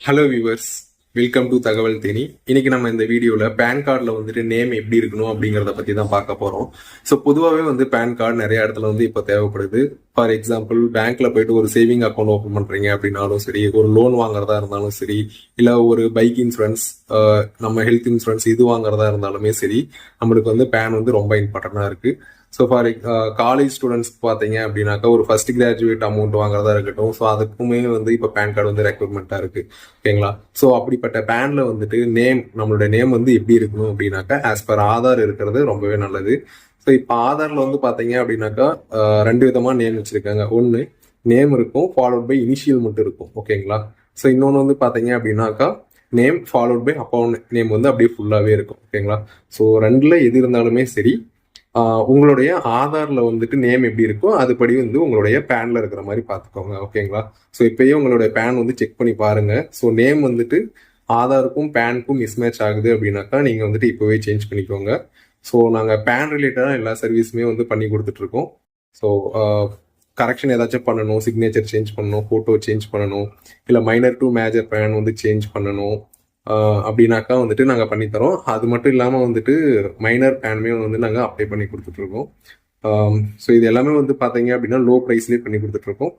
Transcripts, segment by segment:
Hello viewers, welcome to தகவல் தேனி. இன்னைக்கு நம்ம இந்த வீடியோவில் பேன் கார்டில் வந்துட்டு நேம் எப்படி இருக்கணும் அப்படிங்கிறத பற்றி தான் பார்க்க போகிறோம். ஸோ பொதுவாகவே வந்து பேன் கார்டு நிறைய இடத்துல வந்து இப்போ தேவைப்படுது. ஃபார் எக்ஸாம்பிள், பேங்க்ல போயிட்டு ஒரு சேவிங் அக்கௌண்ட் ஓப்பன் பண்ணுறீங்க அப்படின்னாலும் சரி, ஒரு லோன் வாங்குறதா இருந்தாலும் சரி, இல்லை ஒரு பைக் இன்சூரன்ஸ், நம்ம ஹெல்த் இன்சூரன்ஸ் இது வாங்குறதா இருந்தாலுமே சரி, நம்மளுக்கு வந்து பேன் வந்து ரொம்ப இம்பார்ட்டண்டாக இருக்குது. ஸோ ஃபார் காலேஜ் ஸ்டூடெண்ட்ஸ்க்கு பார்த்தீங்க அப்படின்னாக்கா ஒரு ஃபர்ஸ்ட் கிராஜுவேட் அமௌண்ட் வாங்குறதா இருக்கட்டும், ஸோ அதுக்குமே வந்து இப்போ பேன் கார்டு வந்து ரெக்யர்மெண்ட்டாக இருக்குது. ஓகேங்களா? ஸோ அப்படிப்பட்ட பேனில் வந்துட்டு நம்மளோட நேம் வந்து எப்படி இருக்கணும் அப்படின்னாக்கா ஆஸ் பர் ஆதார் இருக்கிறது ரொம்பவே நல்லது. ஸோ இப்போ ஆதாரில் வந்து பார்த்தீங்க அப்படின்னாக்கா ரெண்டு விதமாக நேம் வச்சுருக்காங்க. ஒன்று நேம் இருக்கும், ஃபாலோட் பை இனிஷியல் மட்டும் இருக்கும். ஓகேங்களா? ஸோ இன்னொன்று வந்து பார்த்தீங்க அப்படின்னாக்கா name followed by account name வந்து அப்படியே ஃபுல்லாகவே இருக்கும். ஓகேங்களா? ஸோ ரெண்டில் எது இருந்தாலுமே சரி, உங்களுடைய ஆதார்ல வந்துட்டு நேம் எப்படி இருக்கோ அதுபடி வந்து உங்களுடைய பேன்ல இருக்கிற மாதிரி பார்த்துக்கோங்க. ஓகேங்களா? ஸோ இப்பயே உங்களுடைய பேன் வந்து செக் பண்ணி பாருங்க. ஸோ நேம் வந்துட்டு ஆதாருக்கும் பேனுக்கும் மிஸ்மேட்ச் ஆகுது அப்படின்னாக்கா நீங்கள் வந்துட்டு இப்போவே சேஞ்ச் பண்ணிக்கோங்க. ஸோ நாங்கள் பேன் ரிலேட்டடாக எல்லா சர்வீஸுமே வந்து பண்ணி கொடுத்துட்ருக்கோம். ஸோ கரெக்ஷன் ஏதாச்சும் பண்ணணும், சிக்னேச்சர் சேஞ்ச் பண்ணணும், ஃபோட்டோ சேஞ்ச் பண்ணணும், இல்லை மைனர் டு மேஜர் பேன் வந்து சேஞ்ச் பண்ணணும் அப்படின்னாக்கா வந்துட்டு நாங்கள் பண்ணித்தரோம். அது மட்டும் இல்லாமல் வந்துட்டு மைனர் பேனுமே வந்து நாங்கள் அப்ளை பண்ணி கொடுத்துட்ருக்கோம். ஸோ இது எல்லாமே வந்து பார்த்தீங்க அப்படின்னா லோ ப்ரைஸ்லேயே பண்ணி கொடுத்துட்ருக்கோம்.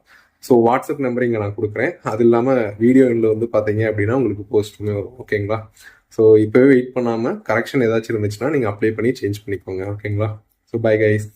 ஸோ வாட்ஸ்அப் நம்பர் இங்கே நான் கொடுக்குறேன். அது இல்லாமல் வீடியோ எண்ணில் வந்து பார்த்தீங்க அப்படின்னா உங்களுக்கு போஸ்ட்டுமே வரும். ஓகேங்களா? ஸோ இப்போவே வெயிட் பண்ணாமல் கரெக்ஷன் ஏதாச்சும் இருந்துச்சுன்னா நீங்கள் அப்ளை பண்ணி சேஞ்ச் பண்ணிக்கோங்க. ஓகேங்களா? So bye guys.